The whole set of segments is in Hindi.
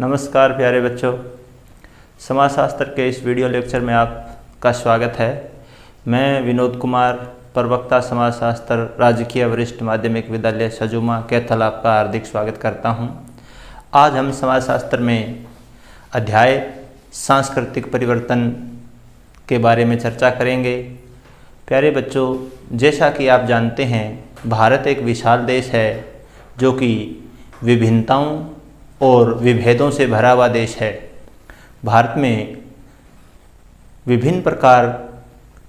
नमस्कार प्यारे बच्चों, समाजशास्त्र के इस वीडियो लेक्चर में आपका स्वागत है। मैं विनोद कुमार, प्रवक्ता समाजशास्त्र, राजकीय वरिष्ठ माध्यमिक विद्यालय सजुमा कैथल आपका हार्दिक स्वागत करता हूं। आज हम समाजशास्त्र में अध्याय सांस्कृतिक परिवर्तन के बारे में चर्चा करेंगे। प्यारे बच्चों, जैसा कि आप जानते हैं, भारत एक विशाल देश है जो कि विभिन्नताओं और विभेदों से भरा हुआ देश है। भारत में विभिन्न प्रकार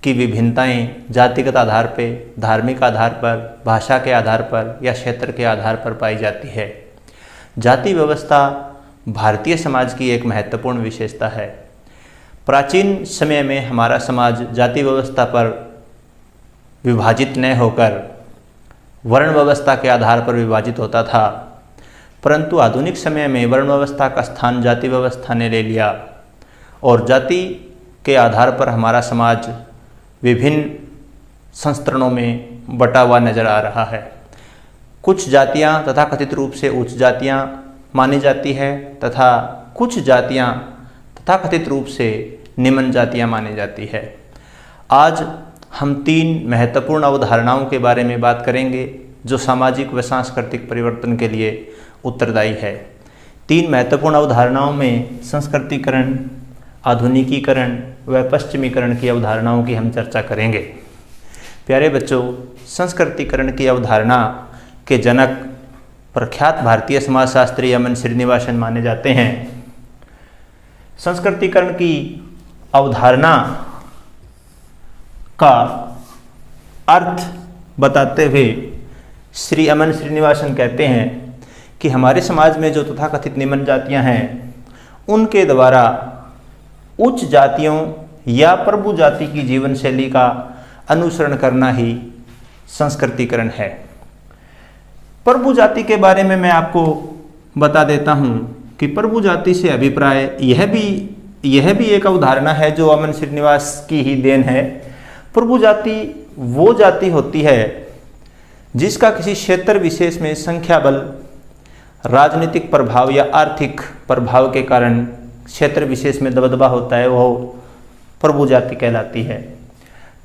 की विभिन्नताएं जातिगत आधार पर, धार्मिक आधार पर, भाषा के आधार पर या क्षेत्र के आधार पर पाई जाती है। जाति व्यवस्था भारतीय समाज की एक महत्वपूर्ण विशेषता है। प्राचीन समय में हमारा समाज जाति व्यवस्था पर विभाजित न होकर वर्ण व्यवस्था के आधार पर विभाजित होता था, परंतु आधुनिक समय में वर्ण व्यवस्था का स्थान जाति व्यवस्था ने ले लिया और जाति के आधार पर हमारा समाज विभिन्न संस्करणों में बटा हुआ नजर आ रहा है। कुछ जातियां तथाकथित रूप से उच्च जातियां मानी जाती है तथा कुछ जातियां तथाकथित रूप से निम्न जातियां मानी जाती है। आज हम 3 महत्वपूर्ण अवधारणाओं के बारे में बात करेंगे जो सामाजिक व सांस्कृतिक परिवर्तन के लिए उत्तरदायी है। 3 महत्वपूर्ण अवधारणाओं में संस्कृतिकरण, आधुनिकीकरण व पश्चिमीकरण की अवधारणाओं की हम चर्चा करेंगे। प्यारे बच्चों, संस्कृतिकरण की अवधारणा के जनक प्रख्यात भारतीय समाजशास्त्री अमन श्रीनिवासन माने जाते हैं। संस्कृतिकरण की अवधारणा का अर्थ बताते हुए श्री अमन श्रीनिवासन कहते हैं कि हमारे समाज में जो तथाकथित निम्न जातियां हैं, उनके द्वारा उच्च जातियों या प्रभु जाति की जीवन शैली का अनुसरण करना ही संस्कृतिकरण है। प्रभु जाति के बारे में मैं आपको बता देता हूं कि प्रभु जाति से अभिप्राय यह भी एक अवधारणा है जो अमन श्रीनिवास की ही देन है। प्रभु जाति वो जाति होती है जिसका किसी क्षेत्र विशेष में संख्या बल, राजनीतिक प्रभाव या आर्थिक प्रभाव के कारण क्षेत्र विशेष में दबदबा होता है, वह प्रभु जाति कहलाती है।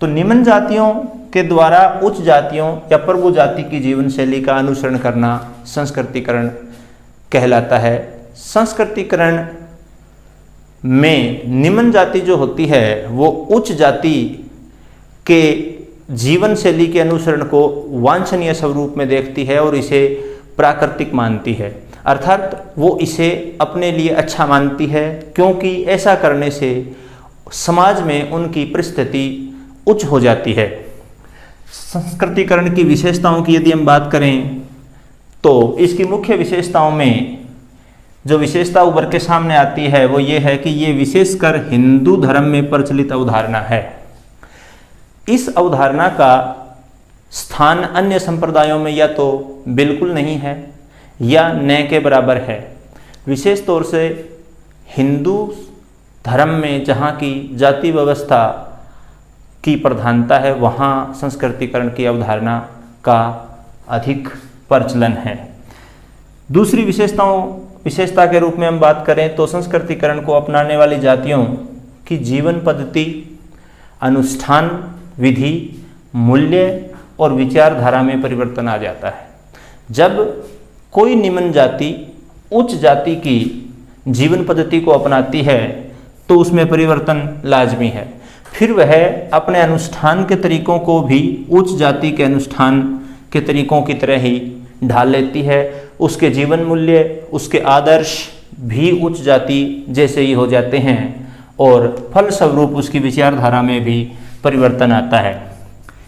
तो निम्न जातियों के द्वारा उच्च जातियों या प्रभु जाति की जीवन शैली का अनुसरण करना संस्कृतिकरण कहलाता है। संस्कृतिकरण में निम्न जाति जो होती है वो उच्च जाति के जीवन शैली के अनुसरण को वांछनीय स्वरूप में देखती है और इसे प्राकृतिक मानती है, अर्थात वो इसे अपने लिए अच्छा मानती है, क्योंकि ऐसा करने से समाज में उनकी परिस्थिति उच्च हो जाती है। संस्कृतिकरण की विशेषताओं की यदि हम बात करें तो इसकी मुख्य विशेषताओं में जो विशेषता उभर के सामने आती है वो ये है कि ये विशेषकर हिंदू धर्म में प्रचलित अवधारणा है। इस अवधारणा का स्थान अन्य संप्रदायों में या तो बिल्कुल नहीं है या न के बराबर है। विशेष तौर से हिंदू धर्म में जहाँ की जाति व्यवस्था की प्रधानता है, वहाँ संस्कृतिकरण की अवधारणा का अधिक प्रचलन है। दूसरी विशेषता के रूप में हम बात करें तो संस्कृतिकरण को अपनाने वाली जातियों की जीवन पद्धति, अनुष्ठान विधि, मूल्य और विचारधारा में परिवर्तन आ जाता है। जब कोई निम्न जाति उच्च जाति की जीवन पद्धति को अपनाती है तो उसमें परिवर्तन लाजमी है। फिर वह अपने अनुष्ठान के तरीकों को भी उच्च जाति के अनुष्ठान के तरीकों की तरह ही ढाल लेती है। उसके जीवन मूल्य, उसके आदर्श भी उच्च जाति जैसे ही हो जाते हैं और फलस्वरूप उसकी विचारधारा में भी परिवर्तन आता है।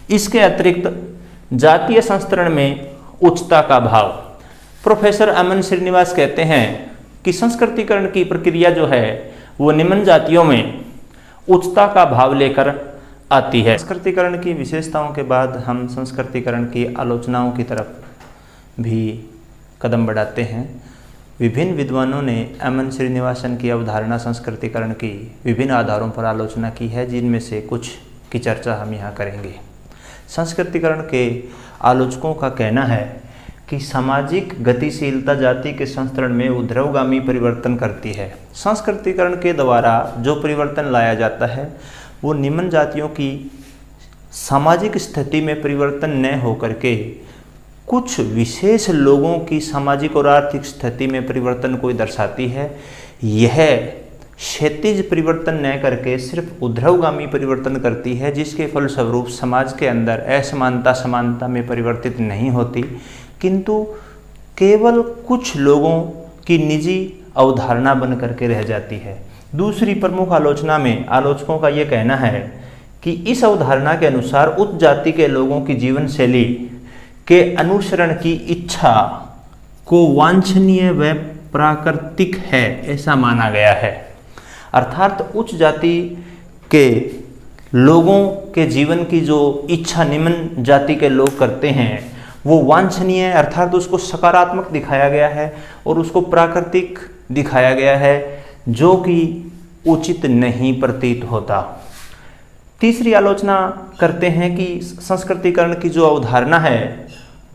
इसके अतिरिक्त जातीय संस्करण में उच्चता का भाव। प्रोफेसर अमन श्रीनिवास कहते हैं कि संस्कृतिकरण की प्रक्रिया जो है वो निम्न जातियों में उच्चता का भाव लेकर आती है। संस्कृतिकरण की विशेषताओं के बाद हम संस्कृतिकरण की आलोचनाओं की तरफ भी कदम बढ़ाते हैं। विभिन्न विद्वानों ने अमन श्रीनिवासन की अवधारणा संस्कृतिकरण की विभिन्न आधारों पर आलोचना की है, जिनमें से कुछ की चर्चा हम यहाँ करेंगे। संस्कृतिकरण के आलोचकों का कहना है कि सामाजिक गतिशीलता जाति के संस्तरण में ऊर्ध्वगामी परिवर्तन करती है। सांस्कृतिकरण के द्वारा जो परिवर्तन लाया जाता है वो निम्न जातियों की सामाजिक स्थिति में परिवर्तन न होकर के कुछ विशेष लोगों की सामाजिक और आर्थिक स्थिति में परिवर्तन को दर्शाती है। यह क्षैतिज परिवर्तन न करके सिर्फ ऊर्ध्वगामी परिवर्तन करती है, जिसके फलस्वरूप समाज के अंदर असमानता समानता में परिवर्तित नहीं होती, किंतु केवल कुछ लोगों की निजी अवधारणा बन करके रह जाती है। दूसरी प्रमुख आलोचना में आलोचकों का यह कहना है कि इस अवधारणा के अनुसार उच्च जाति के लोगों की जीवन शैली के अनुसरण की इच्छा को वांछनीय व प्राकृतिक है ऐसा माना गया है। अर्थात उच्च जाति के लोगों के जीवन की जो इच्छा निम्न जाति के लोग करते हैं वो वांछनीय है, अर्थात उसको सकारात्मक दिखाया गया है और उसको प्राकृतिक दिखाया गया है, जो कि उचित नहीं प्रतीत होता। तीसरी आलोचना करते हैं कि संस्कृतिकरण की जो अवधारणा है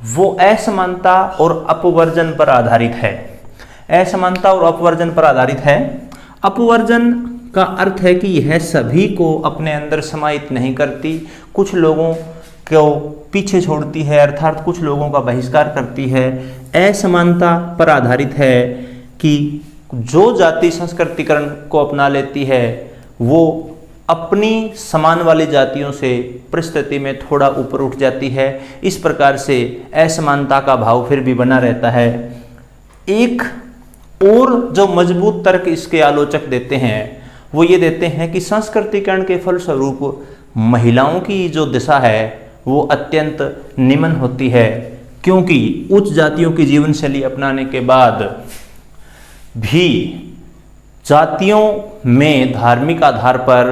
वो असमानता और अपवर्जन पर आधारित है। असमानता और अपवर्जन पर आधारित है। अपवर्जन का अर्थ है कि यह सभी को अपने अंदर समाहित नहीं करती, कुछ लोगों को पीछे छोड़ती है, अर्थात कुछ लोगों का बहिष्कार करती है। असमानता पर आधारित है कि जो जाति संस्कृतिकरण को अपना लेती है वो अपनी समान वाली जातियों से परिस्थिति में थोड़ा ऊपर उठ जाती है। इस प्रकार से असमानता का भाव फिर भी बना रहता है। एक और जो मजबूत तर्क इसके आलोचक देते हैं वो ये देते हैं कि संस्कृतिकरण के फलस्वरूप महिलाओं की जो दिशा है वो अत्यंत निम्न होती है, क्योंकि उच्च जातियों की जीवन शैली अपनाने के बाद भी जातियों में धार्मिक आधार पर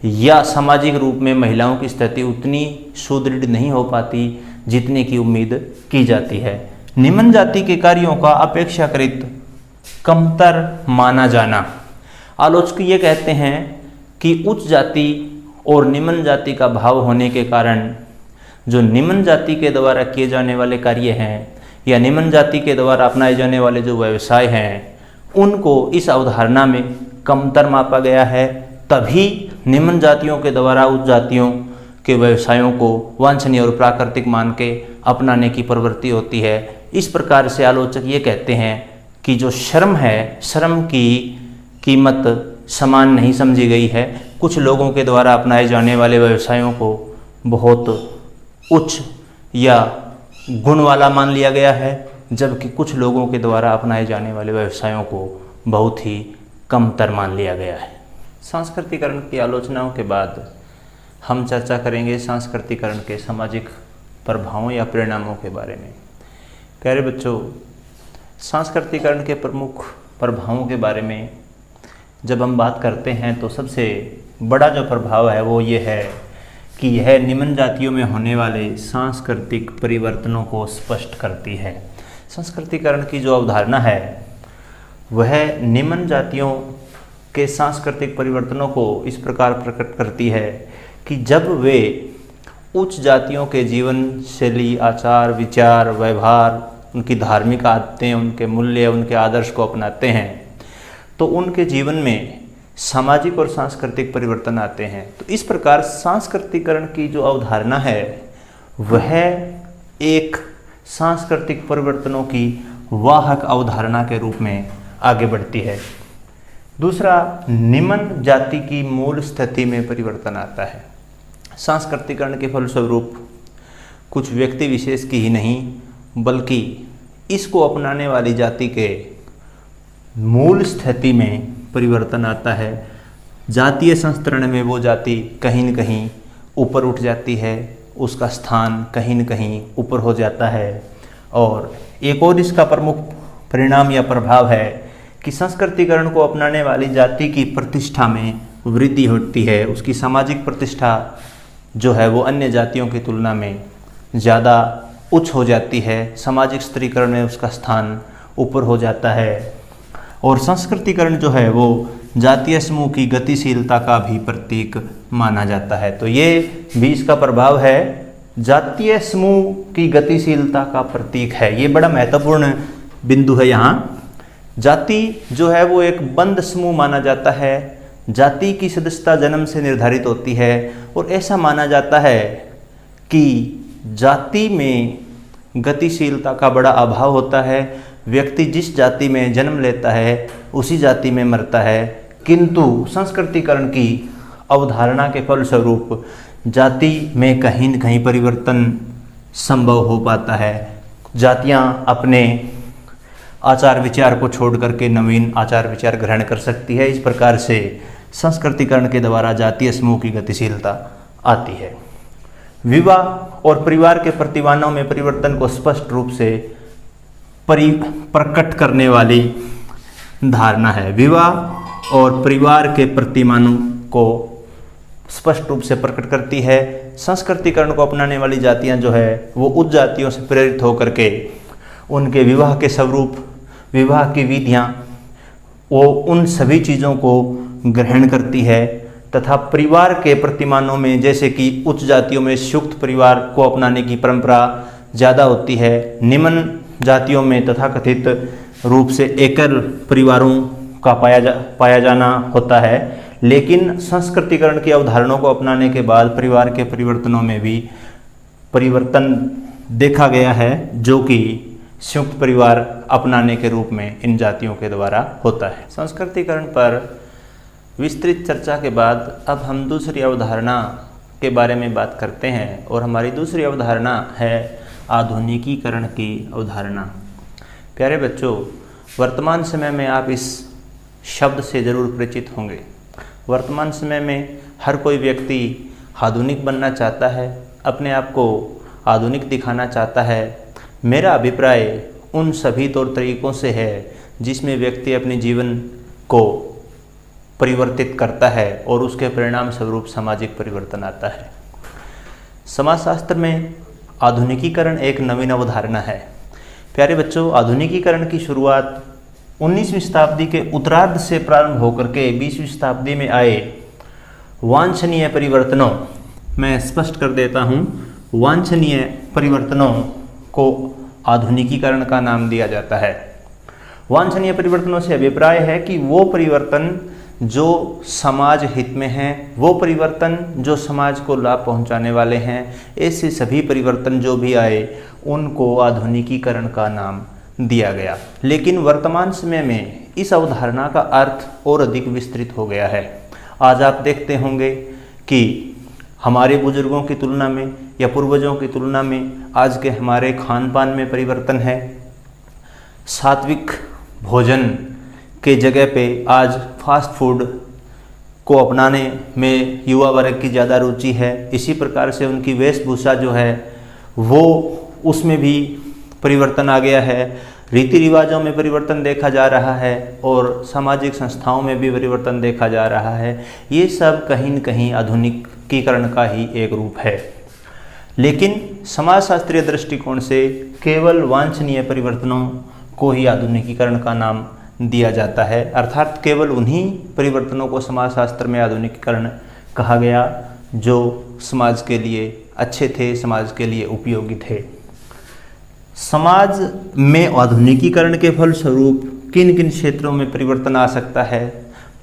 या सामाजिक रूप में महिलाओं की स्थिति उतनी सुदृढ़ नहीं हो पाती जितने की उम्मीद की जाती है। निम्न जाति के कार्यों का अपेक्षाकृत कमतर माना जाना। आलोचक ये कहते हैं कि उच्च जाति और निम्न जाति का भाव होने के कारण जो निम्न जाति के द्वारा किए जाने वाले कार्य हैं या निम्न जाति के द्वारा अपनाए जाने वाले जो व्यवसाय हैं उनको इस अवधारणा में कमतर मापा गया है, तभी निम्न जातियों के द्वारा उच्च जातियों के व्यवसायों को वांछनीय और प्राकृतिक मान के अपनाने की प्रवृत्ति होती है। इस प्रकार से आलोचक ये कहते हैं कि जो श्रम है, श्रम की कीमत समान नहीं समझी गई है। कुछ लोगों के द्वारा अपनाए जाने वाले व्यवसायों को बहुत उच्च या गुण वाला मान लिया गया है, जबकि कुछ लोगों के द्वारा अपनाए जाने वाले व्यवसायों को बहुत ही कमतर मान लिया गया है। सांस्कृतिकरण की आलोचनाओं के बाद हम चर्चा करेंगे सांस्कृतिकरण के सामाजिक प्रभावों या परिणामों के बारे में। प्यारे बच्चों, सांस्कृतिकरण के प्रमुख प्रभावों के बारे में जब हम बात करते हैं तो सबसे बड़ा जो प्रभाव है वो ये है कि यह निम्न जातियों में होने वाले सांस्कृतिक परिवर्तनों को स्पष्ट करती है। सांस्कृतिकरण की जो अवधारणा है वह निम्न जातियों के सांस्कृतिक परिवर्तनों को इस प्रकार प्रकट करती है कि जब वे उच्च जातियों के जीवन शैली, आचार विचार, व्यवहार, उनकी धार्मिक आदतें, उनके मूल्य, उनके आदर्श को अपनाते हैं तो उनके जीवन में सामाजिक और सांस्कृतिक परिवर्तन आते हैं। तो इस प्रकार सांस्कृतिकरण की जो अवधारणा है वह एक सांस्कृतिक परिवर्तनों की वाहक अवधारणा के रूप में आगे बढ़ती है। दूसरा, निम्न जाति की मूल स्थिति में परिवर्तन आता है। सांस्कृतिकरण के फलस्वरूप कुछ व्यक्ति विशेष की ही नहीं बल्कि इसको अपनाने वाली जाति के मूल स्थिति में परिवर्तन आता है। जातीय संस्तरण में वो जाति कहीं न कहीं ऊपर उठ जाती है, उसका स्थान कहीं न कहीं ऊपर हो जाता है। और एक और इसका प्रमुख परिणाम या प्रभाव है कि संस्कृतिकरण को अपनाने वाली जाति की प्रतिष्ठा में वृद्धि होती है। उसकी सामाजिक प्रतिष्ठा जो है वो अन्य जातियों की तुलना में ज़्यादा उच्च हो जाती है। सामाजिक स्त्रीकरण में उसका स्थान ऊपर हो जाता है। और संस्कृतिकरण जो है वो जातीय समूह की गतिशीलता का भी प्रतीक माना जाता है। तो ये भी इसका प्रभाव है जातीय समूह की गतिशीलता का प्रतीक है। ये बड़ा महत्वपूर्ण बिंदु है यहाँ। जाति जो है वो एक बंद समूह माना जाता है। जाति की सदस्यता जन्म से निर्धारित होती है और ऐसा माना जाता है कि जाति में गतिशीलता का बड़ा अभाव होता है। व्यक्ति जिस जाति में जन्म लेता है उसी जाति में मरता है, किंतु संस्कृतिकरण की अवधारणा के फलस्वरूप जाति में कहीं न कहीं परिवर्तन संभव हो पाता है। जातियाँ अपने आचार विचार को छोड़ करके नवीन आचार विचार ग्रहण कर सकती है। इस प्रकार से संस्कृतिकरण के द्वारा जातीय समूह की गतिशीलता आती है। विवाह और परिवार के प्रतिमानों में परिवर्तन को स्पष्ट रूप से प्रकट करने वाली धारणा है। विवाह और परिवार के प्रतिमानों को स्पष्ट रूप से प्रकट करती है। संस्कृतिकरण को अपनाने वाली जातियां जो है वो उस जातियों से प्रेरित होकर के उनके विवाह के स्वरूप, विवाह की विधियां, वो उन सभी चीज़ों को ग्रहण करती है तथा परिवार के प्रतिमानों में, जैसे कि उच्च जातियों में संयुक्त परिवार को अपनाने की परंपरा ज़्यादा होती है, निम्न जातियों में तथाकथित रूप से एकल परिवारों का पाया जाना होता है। लेकिन संस्कृतिकरण की अवधारणाओं को अपनाने के बाद परिवार के परिवर्तनों में भी परिवर्तन देखा गया है, जो कि संयुक्त परिवार अपनाने के रूप में इन जातियों के द्वारा होता है। संस्कृतिकरण पर विस्तृत चर्चा के बाद अब हम दूसरी अवधारणा के बारे में बात करते हैं और हमारी दूसरी अवधारणा है आधुनिकीकरण की अवधारणा। प्यारे बच्चों, वर्तमान समय में आप इस शब्द से ज़रूर परिचित होंगे। वर्तमान समय में हर कोई व्यक्ति आधुनिक बनना चाहता है, अपने आप को आधुनिक दिखाना चाहता है। मेरा अभिप्राय उन सभी तौर तरीक़ों से है जिसमें व्यक्ति अपने जीवन को परिवर्तित करता है और उसके परिणाम स्वरूप सामाजिक परिवर्तन आता है। समाजशास्त्र में आधुनिकीकरण एक नवीन अवधारणा है। प्यारे बच्चों, आधुनिकीकरण की शुरुआत 19वीं शताब्दी के उत्तरार्ध से प्रारंभ होकर के 20वीं शताब्दी में आए वांछनीय परिवर्तनों, मैं स्पष्ट कर देता हूँ, वांछनीय परिवर्तनों को आधुनिकीकरण का नाम दिया जाता है। वांछनीय परिवर्तनों से अभिप्राय है कि वो परिवर्तन जो समाज हित में हैं, वो परिवर्तन जो समाज को लाभ पहुंचाने वाले हैं, ऐसे सभी परिवर्तन जो भी आए उनको आधुनिकीकरण का नाम दिया गया। लेकिन वर्तमान समय में इस अवधारणा का अर्थ और अधिक विस्तृत हो गया है। आज आप देखते होंगे कि हमारे बुजुर्गों की तुलना में या पूर्वजों की तुलना में आज के हमारे खान पान में परिवर्तन है। सात्विक भोजन के जगह पे आज फास्ट फूड को अपनाने में युवा वर्ग की ज़्यादा रुचि है। इसी प्रकार से उनकी वेशभूषा जो है वो उसमें भी परिवर्तन आ गया है। रीति रिवाजों में परिवर्तन देखा जा रहा है और सामाजिक संस्थाओं में भी परिवर्तन देखा जा रहा है। ये सब कहीं न कहीं आधुनिकीकरण का ही एक रूप है। लेकिन समाजशास्त्रीय दृष्टिकोण से केवल वांछनीय परिवर्तनों को ही आधुनिकीकरण का नाम दिया जाता है, अर्थात केवल उन्हीं परिवर्तनों को समाजशास्त्र में आधुनिकीकरण कहा गया जो समाज के लिए अच्छे थे, समाज के लिए उपयोगी थे। समाज में आधुनिकीकरण के फलस्वरूप किन किन क्षेत्रों में परिवर्तन आ सकता है?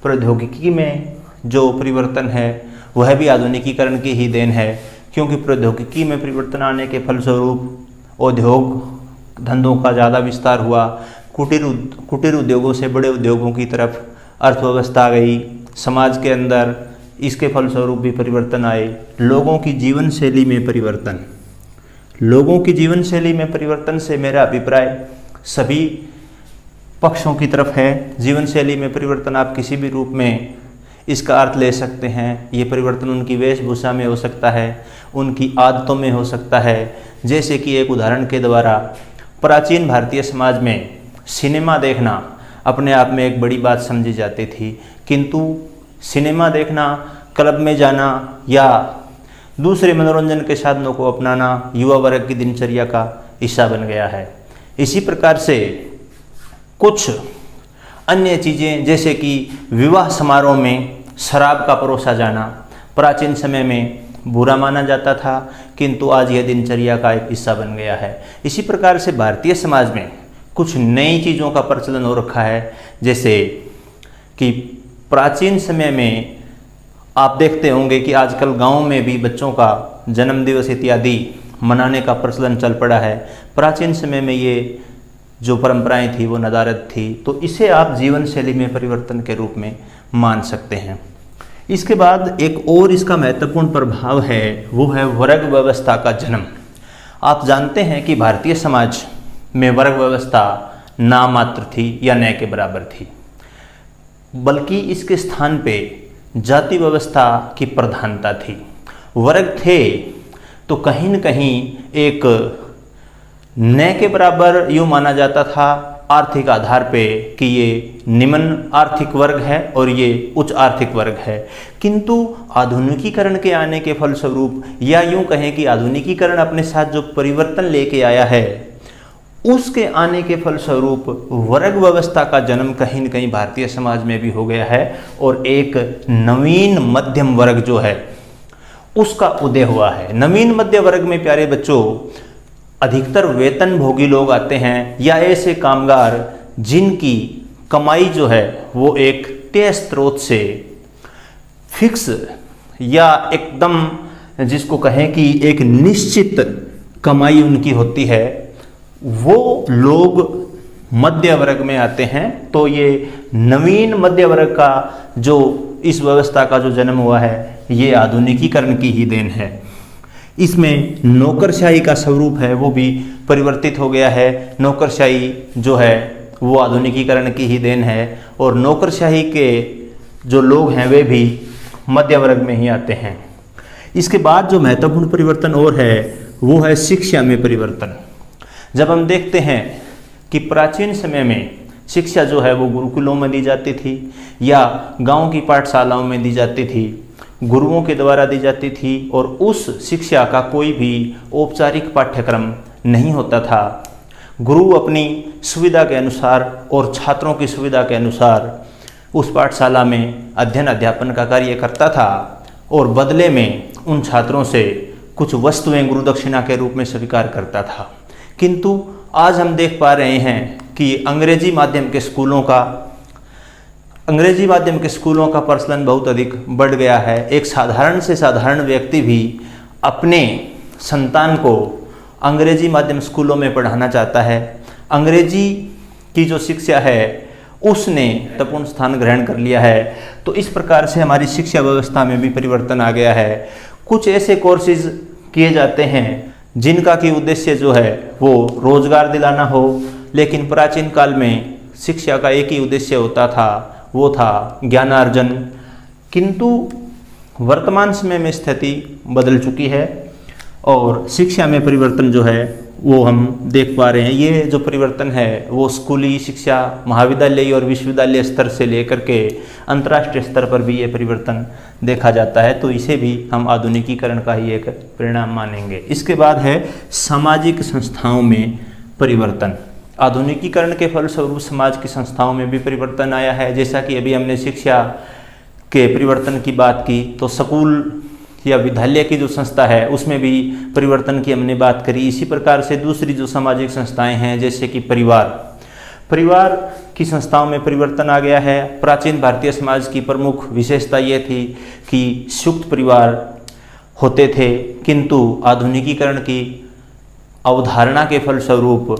प्रौद्योगिकी में जो परिवर्तन है वह भी आधुनिकीकरण की ही देन है, क्योंकि प्रौद्योगिकी में परिवर्तन आने के फलस्वरूप उद्योग धंधों का ज़्यादा विस्तार हुआ। कुटीर उद्योगों से बड़े उद्योगों की तरफ अर्थव्यवस्था आ गई। समाज के अंदर इसके फलस्वरूप भी परिवर्तन आए। लोगों की जीवन शैली में परिवर्तन, लोगों की जीवन शैली में परिवर्तन से मेरा अभिप्राय सभी पक्षों की तरफ है। जीवन शैली में परिवर्तन आप किसी भी रूप में इसका अर्थ ले सकते हैं। ये परिवर्तन उनकी वेशभूषा में हो सकता है, उनकी आदतों में हो सकता है। जैसे कि एक उदाहरण के द्वारा, प्राचीन भारतीय समाज में सिनेमा देखना अपने आप में एक बड़ी बात समझी जाती थी, किंतु सिनेमा देखना, क्लब में जाना या दूसरे मनोरंजन के साधनों को अपनाना युवा वर्ग की दिनचर्या का हिस्सा बन गया है। इसी प्रकार से कुछ अन्य चीज़ें, जैसे कि विवाह समारोह में शराब का परोसा जाना, प्राचीन समय में बुरा माना जाता था, किंतु आज यह दिनचर्या का एक हिस्सा बन गया है। इसी प्रकार से भारतीय समाज में कुछ नई चीज़ों का प्रचलन हो रखा है, जैसे कि प्राचीन समय में आप देखते होंगे कि आजकल गाँव में भी बच्चों का जन्मदिवस इत्यादि मनाने का प्रचलन चल पड़ा है। प्राचीन समय में ये जो परंपराएं थी वो नदारद थी, तो इसे आप जीवन शैली में परिवर्तन के रूप में मान सकते हैं। इसके बाद एक और इसका महत्वपूर्ण प्रभाव है, वो है वर्ग व्यवस्था का जन्म। आप जानते हैं कि भारतीय समाज में वर्ग व्यवस्था ना मात्र थी या न के बराबर थी, बल्कि इसके स्थान पे जाति व्यवस्था की प्रधानता थी। वर्ग थे तो कहीं न कहीं एक न के बराबर यूँ माना जाता था आर्थिक आधार पे कि ये निम्न आर्थिक वर्ग है और ये उच्च आर्थिक वर्ग है। किंतु आधुनिकीकरण के आने के फलस्वरूप, या यूँ कहें कि आधुनिकीकरण अपने साथ जो परिवर्तन लेके आया है, उसके आने के फलस्वरूप वर्ग व्यवस्था का जन्म कहीं न कहीं भारतीय समाज में भी हो गया है और एक नवीन मध्यम वर्ग जो है उसका उदय हुआ है। नवीन मध्य वर्ग में प्यारे बच्चों अधिकतर वेतन भोगी लोग आते हैं या ऐसे कामगार जिनकी कमाई जो है वो एक तय स्रोत से फिक्स या एकदम जिसको कहें कि एक निश्चित कमाई उनकी होती है, वो लोग मध्य वर्ग में आते हैं। तो ये नवीन मध्य वर्ग का जो इस व्यवस्था का जो जन्म हुआ है, ये आधुनिकीकरण की ही देन है। इसमें नौकरशाही का स्वरूप है वो भी परिवर्तित हो गया है। नौकरशाही जो है वो आधुनिकीकरण की ही देन है और नौकरशाही के जो लोग हैं वे भी मध्य वर्ग में ही आते हैं। इसके बाद जो महत्वपूर्ण परिवर्तन और है वो है शिक्षा में परिवर्तन। जब हम देखते हैं कि प्राचीन समय में शिक्षा जो है वो गुरुकुलों में दी जाती थी या गांव की पाठशालाओं में दी जाती थी, गुरुओं के द्वारा दी जाती थी और उस शिक्षा का कोई भी औपचारिक पाठ्यक्रम नहीं होता था। गुरु अपनी सुविधा के अनुसार और छात्रों की सुविधा के अनुसार उस पाठशाला में अध्ययन अध्यापन का कार्य करता था और बदले में उन छात्रों से कुछ वस्तुएं गुरु दक्षिणा के रूप में स्वीकार करता था। किंतु आज हम देख पा रहे हैं कि अंग्रेजी माध्यम के स्कूलों का प्रचलन बहुत अधिक बढ़ गया है। एक साधारण से साधारण व्यक्ति भी अपने संतान को अंग्रेजी माध्यम स्कूलों में पढ़ाना चाहता है। अंग्रेजी की जो शिक्षा है उसने महत्वपूर्ण स्थान ग्रहण कर लिया है। तो इस प्रकार से हमारी शिक्षा व्यवस्था में भी परिवर्तन आ गया है। कुछ ऐसे कोर्सेज किए जाते हैं जिनका कि उद्देश्य जो है वो रोजगार दिलाना हो, लेकिन प्राचीन काल में शिक्षा का एक ही उद्देश्य होता था, वो था ज्ञानार्जन। किंतु वर्तमान समय में स्थिति बदल चुकी है और शिक्षा में परिवर्तन जो है वो हम देख पा रहे हैं। ये जो परिवर्तन है वो स्कूली शिक्षा, महाविद्यालय और विश्वविद्यालय स्तर से लेकर के अंतर्राष्ट्रीय स्तर पर भी ये परिवर्तन देखा जाता है। तो इसे भी हम आधुनिकीकरण का ही एक परिणाम मानेंगे। इसके बाद है सामाजिक संस्थाओं में परिवर्तन। आधुनिकीकरण के फलस्वरूप समाज की संस्थाओं में भी परिवर्तन आया है। जैसा कि अभी हमने शिक्षा के परिवर्तन की बात की, तो स्कूल या विद्यालय की जो संस्था है उसमें भी परिवर्तन की हमने बात करी। इसी प्रकार से दूसरी जो सामाजिक संस्थाएं हैं जैसे कि परिवार की संस्थाओं में परिवर्तन आ गया है। प्राचीन भारतीय समाज की प्रमुख विशेषता ये थी कि संयुक्त परिवार होते थे, किंतु आधुनिकीकरण की अवधारणा के फलस्वरूप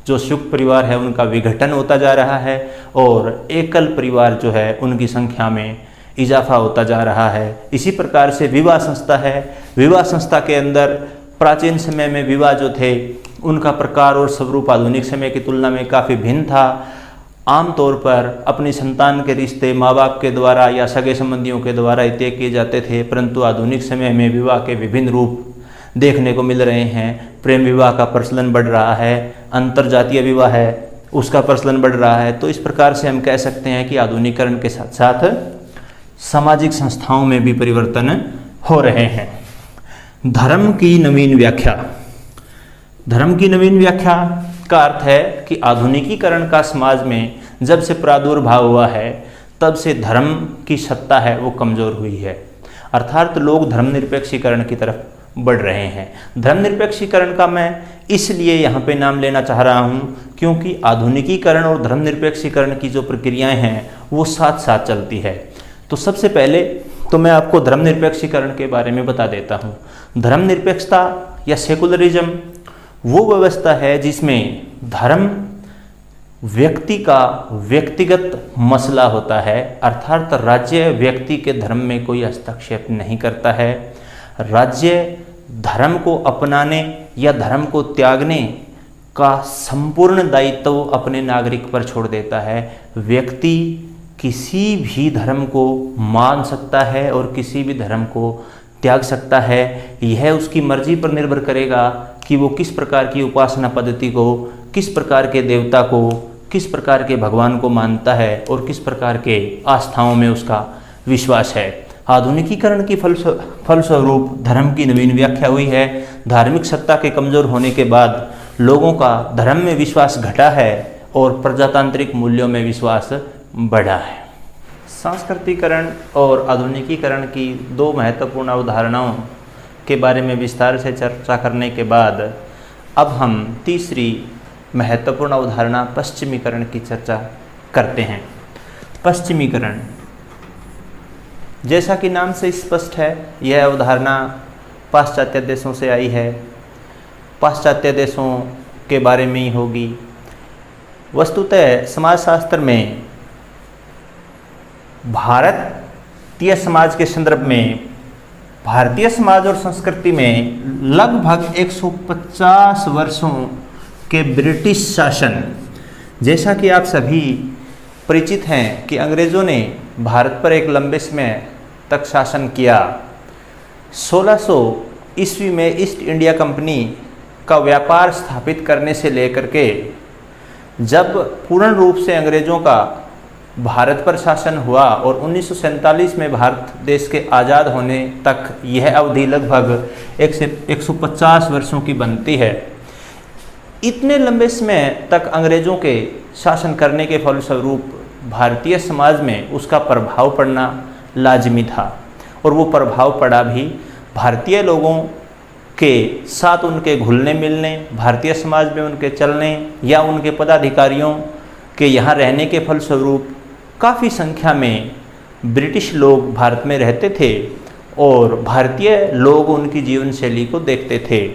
जो संयुक्त परिवार है उनका विघटन होता जा रहा है और एकल परिवार जो है उनकी संख्या में इजाफा होता जा रहा है। इसी प्रकार से विवाह संस्था है। विवाह संस्था के अंदर प्राचीन समय में विवाह जो थे उनका प्रकार और स्वरूप आधुनिक समय की तुलना में काफ़ी भिन्न था। आमतौर पर अपनी संतान के रिश्ते माँ बाप के द्वारा या सगे संबंधियों के द्वारा तय किए जाते थे, परंतु आधुनिक समय में विवाह के विभिन्न रूप देखने को मिल रहे हैं। प्रेम विवाह का प्रचलन बढ़ रहा है, अंतरजातीय विवाह है उसका प्रचलन बढ़ रहा है। तो इस प्रकार से हम कह सकते हैं कि आधुनिकीकरण के साथ साथ सामाजिक संस्थाओं में भी परिवर्तन हो रहे हैं। धर्म की नवीन व्याख्या का अर्थ है कि आधुनिकीकरण का समाज में जब से प्रादुर्भाव हुआ है तब से धर्म की सत्ता है वो कमज़ोर हुई है। अर्थात लोग धर्मनिरपेक्षीकरण की तरफ बढ़ रहे हैं। धर्मनिरपेक्षीकरण का मैं इसलिए यहाँ पे नाम लेना चाह रहा हूँ क्योंकि आधुनिकीकरण और धर्मनिरपेक्षीकरण की जो प्रक्रियाएं हैं वो साथ साथ चलती है। तो सबसे पहले तो मैं आपको धर्मनिरपेक्षीकरण के बारे में बता देता हूँ। धर्मनिरपेक्षता या सेकुलरिज्म वो व्यवस्था है जिसमें धर्म व्यक्ति का व्यक्तिगत मसला होता है, अर्थात राज्य व्यक्ति के धर्म में कोई हस्तक्षेप नहीं करता है। राज्य धर्म को अपनाने या धर्म को त्यागने का संपूर्ण दायित्व अपने नागरिक पर छोड़ देता है। व्यक्ति किसी भी धर्म को मान सकता है और किसी भी धर्म को त्याग सकता है। यह उसकी मर्जी पर निर्भर करेगा कि वो किस प्रकार की उपासना पद्धति को, किस प्रकार के देवता को, किस प्रकार के भगवान को मानता है और किस प्रकार के आस्थाओं में उसका विश्वास है। आधुनिकीकरण की फलस्वरूप धर्म की नवीन व्याख्या हुई है। धार्मिक सत्ता के कमज़ोर होने के बाद लोगों का धर्म में विश्वास घटा है और प्रजातांत्रिक मूल्यों में विश्वास बढ़ा है। सांस्कृतिकरण और आधुनिकीकरण की दो महत्वपूर्ण अवधारणाओं के बारे में विस्तार से चर्चा करने के बाद अब हम तीसरी महत्वपूर्ण अवधारणा पश्चिमीकरण की चर्चा करते हैं। पश्चिमीकरण, जैसा कि नाम से स्पष्ट है, यह अवधारणा पाश्चात्य देशों से आई है, पाश्चात्य देशों के बारे में ही होगी। वस्तुतः समाजशास्त्र में भारतीय समाज के संदर्भ में भारतीय समाज और संस्कृति में लगभग 150 वर्षों के ब्रिटिश शासन, जैसा कि आप सभी परिचित हैं कि अंग्रेज़ों ने भारत पर एक लंबे समय तक शासन किया। 1600 ईस्वी में ईस्ट इंडिया कंपनी का व्यापार स्थापित करने से लेकर के जब पूर्ण रूप से अंग्रेज़ों का भारत पर शासन हुआ और 1947 में भारत देश के आज़ाद होने तक यह अवधि लगभग 150 वर्षों की बनती है। इतने लंबे समय तक अंग्रेज़ों के शासन करने के फलस्वरूप भारतीय समाज में उसका प्रभाव पड़ना लाजमी था और वो प्रभाव पड़ा भी। भारतीय लोगों के साथ उनके घुलने मिलने, भारतीय समाज में उनके चलने या उनके पदाधिकारियों के यहाँ रहने के फलस्वरूप काफ़ी संख्या में ब्रिटिश लोग भारत में रहते थे और भारतीय लोग उनकी जीवन शैली को देखते थे।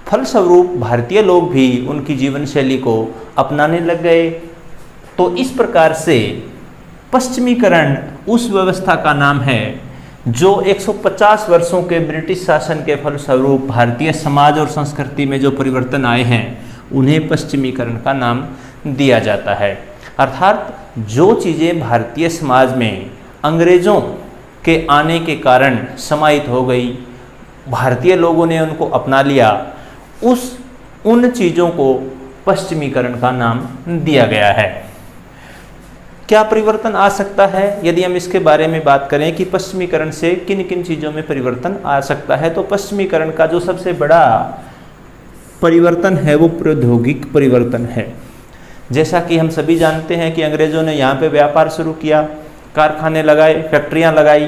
फलस्वरूप भारतीय लोग भी उनकी जीवन शैली को अपनाने लग गए। तो इस प्रकार से पश्चिमीकरण उस व्यवस्था का नाम है जो 150 वर्षों के ब्रिटिश शासन के फलस्वरूप भारतीय समाज और संस्कृति में जो परिवर्तन आए हैं उन्हें पश्चिमीकरण का नाम दिया जाता है। अर्थात जो चीज़ें भारतीय समाज में अंग्रेज़ों के आने के कारण समाहित हो गई, भारतीय लोगों ने उनको अपना लिया, उन चीज़ों को पश्चिमीकरण का नाम दिया गया है। क्या परिवर्तन आ सकता है? यदि हम इसके बारे में बात करें कि पश्चिमीकरण से किन किन चीज़ों में परिवर्तन आ सकता है, तो पश्चिमीकरण का जो सबसे बड़ा परिवर्तन है वो प्रौद्योगिक परिवर्तन है। जैसा कि हम सभी जानते हैं कि अंग्रेज़ों ने यहाँ पे व्यापार शुरू किया, कारखाने लगाए, फैक्ट्रियाँ लगाई,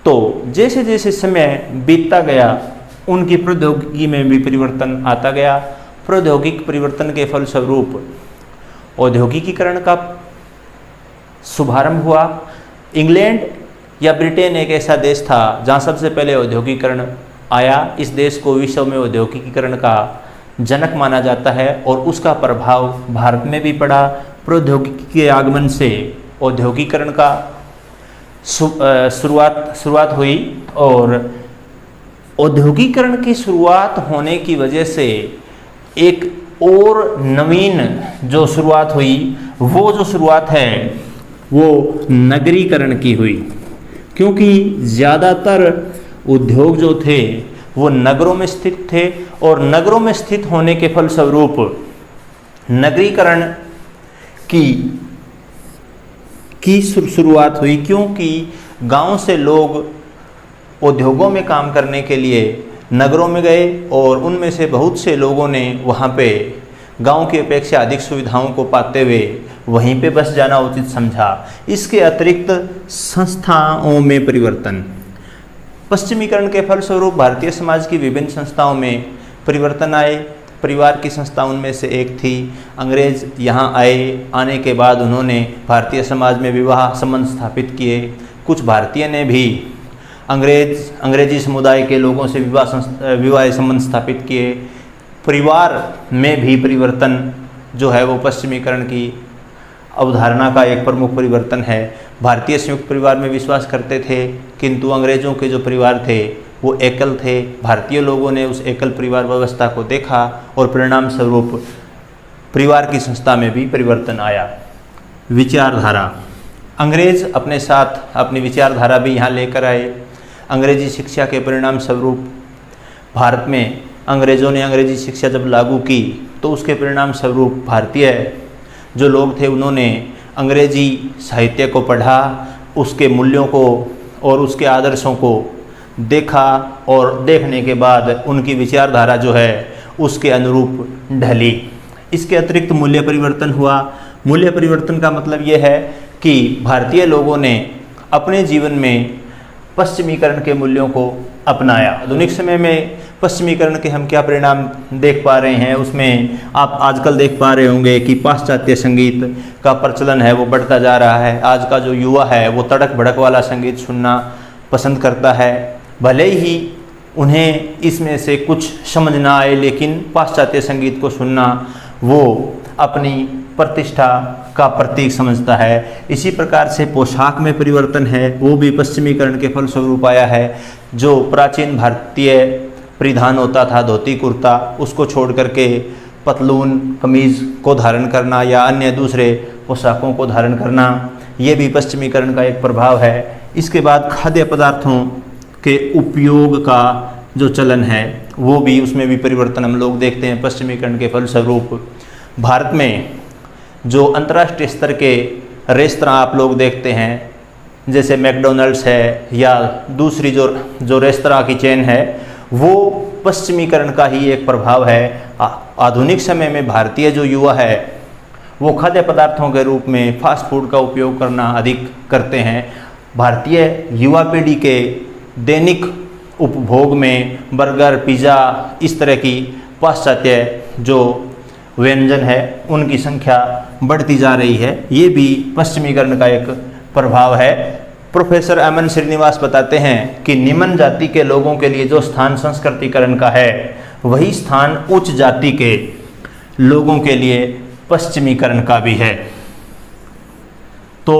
तो जैसे जैसे समय बीतता गया उनकी प्रौद्योगिकी में भी परिवर्तन आता गया। प्रौद्योगिक परिवर्तन के फलस्वरूप औद्योगिकीकरण का शुभारंभ हुआ। इंग्लैंड या ब्रिटेन एक ऐसा देश था जहाँ सबसे पहले औद्योगिकीकरण आया। इस देश को विश्व में औद्योगिकीकरण का जनक माना जाता है और उसका प्रभाव भारत में भी पड़ा। प्रौद्योगिकी के आगमन से औद्योगिकीकरण का शुरुआत हुई और औद्योगिकीकरण की शुरुआत होने की वजह से एक और नवीन जो शुरुआत हुई, वो जो शुरुआत है वो नगरीकरण की हुई, क्योंकि ज़्यादातर उद्योग जो थे वो नगरों में स्थित थे और नगरों में स्थित होने के फलस्वरूप नगरीकरण की शुरुआत हुई, क्योंकि गांव से लोग उद्योगों में काम करने के लिए नगरों में गए और उनमें से बहुत से लोगों ने वहाँ पे गांव की अपेक्षा अधिक सुविधाओं को पाते हुए वहीं पे बस जाना उचित समझा। इसके अतिरिक्त संस्थाओं में परिवर्तन, पश्चिमीकरण के फलस्वरूप भारतीय समाज की विभिन्न संस्थाओं में परिवर्तन आए। परिवार की संस्था उनमें से एक थी। अंग्रेज यहाँ आने के बाद उन्होंने भारतीय समाज में विवाह संबंध स्थापित किए। कुछ भारतीय ने भी अंग्रेजी समुदाय के लोगों से विवाह संबंध स्थापित किए। परिवार में भी परिवर्तन जो है वो पश्चिमीकरण की अवधारणा का एक प्रमुख परिवर्तन है। भारतीय संयुक्त परिवार में विश्वास करते थे, किंतु अंग्रेज़ों के जो परिवार थे वो एकल थे। भारतीय लोगों ने उस एकल परिवार व्यवस्था को देखा और परिणाम स्वरूप परिवार की संस्था में भी परिवर्तन आया। विचारधारा, अंग्रेज अपने साथ अपनी विचारधारा भी यहाँ लेकर आए। अंग्रेजी शिक्षा के परिणाम स्वरूप भारत में अंग्रेज़ों ने अंग्रेजी शिक्षा जब लागू की तो उसके परिणाम स्वरूप भारतीय जो लोग थे उन्होंने अंग्रेजी साहित्य को पढ़ा, उसके मूल्यों को और उसके आदर्शों को देखा और देखने के बाद उनकी विचारधारा जो है उसके अनुरूप ढली। इसके अतिरिक्त मूल्य परिवर्तन हुआ। मूल्य परिवर्तन का मतलब ये है कि भारतीय लोगों ने अपने जीवन में पश्चिमीकरण के मूल्यों को अपनाया। आधुनिक समय में पश्चिमीकरण के हम क्या परिणाम देख पा रहे हैं, उसमें आप आजकल देख पा रहे होंगे कि पाश्चात्य संगीत का प्रचलन है वो बढ़ता जा रहा है। आज का जो युवा है वो तड़क भड़क वाला संगीत सुनना पसंद करता है। भले ही उन्हें इसमें से कुछ समझ ना आए, लेकिन पाश्चात्य संगीत को सुनना वो अपनी प्रतिष्ठा का प्रतीक समझता है। इसी प्रकार से पोशाक में परिवर्तन है, वो भी पश्चिमीकरण के फलस्वरूप आया है। जो प्राचीन भारतीय परिधान होता था धोती कुर्ता, उसको छोड़ करके पतलून कमीज़ को धारण करना या अन्य दूसरे पोशाकों को धारण करना, ये भी पश्चिमीकरण का एक प्रभाव है। इसके बाद खाद्य पदार्थों के उपयोग का जो चलन है वो भी, उसमें भी परिवर्तन हम लोग देखते हैं पश्चिमीकरण के फलस्वरूप। भारत में जो अंतर्राष्ट्रीय स्तर के रेस्तरां आप लोग देखते हैं, जैसे मैकडॉनल्ड्स है या दूसरी जो रेस्तरां की चेन है, वो पश्चिमीकरण का ही एक प्रभाव है। आधुनिक समय में भारतीय जो युवा है वो खाद्य पदार्थों के रूप में फास्ट फूड का उपयोग करना अधिक करते हैं। भारतीय युवा पीढ़ी के दैनिक उपभोग में बर्गर, पिज़्ज़ा, इस तरह की पाश्चात्य जो व्यंजन है उनकी संख्या बढ़ती जा रही है। ये भी पश्चिमीकरण का एक प्रभाव है। प्रोफेसर एमएन श्रीनिवास बताते हैं कि निम्न जाति के लोगों के लिए जो स्थान संस्कृतिकरण का है वही स्थान उच्च जाति के लोगों के लिए पश्चिमीकरण का भी है। तो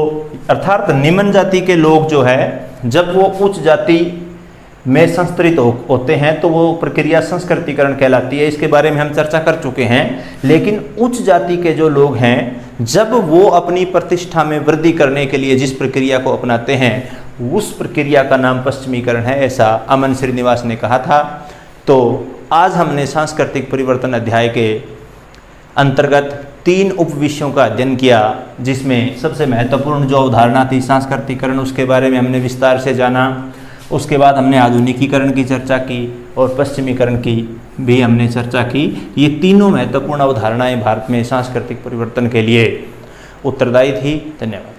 अर्थात निम्न जाति के लोग जो है जब वो उच्च जाति में संस्कृत होते हैं तो वो प्रक्रिया संस्कृतिकरण कहलाती है। इसके बारे में हम चर्चा कर चुके हैं। लेकिन उच्च जाति के जो लोग हैं जब वो अपनी प्रतिष्ठा में वृद्धि करने के लिए जिस प्रक्रिया को अपनाते हैं उस प्रक्रिया का नाम पश्चिमीकरण है, ऐसा अमन श्रीनिवास ने कहा था। तो आज हमने सांस्कृतिक परिवर्तन अध्याय के अंतर्गत 3 उपविषयों का अध्ययन किया, जिसमें सबसे महत्वपूर्ण जो अवधारणा थी सांस्कृतिकरण, उसके बारे में हमने विस्तार से जाना। उसके बाद हमने आधुनिकीकरण की चर्चा की और पश्चिमीकरण की भी हमने चर्चा की। ये तीनों महत्वपूर्ण अवधारणाएं भारत में सांस्कृतिक परिवर्तन के लिए उत्तरदायी थी। धन्यवाद।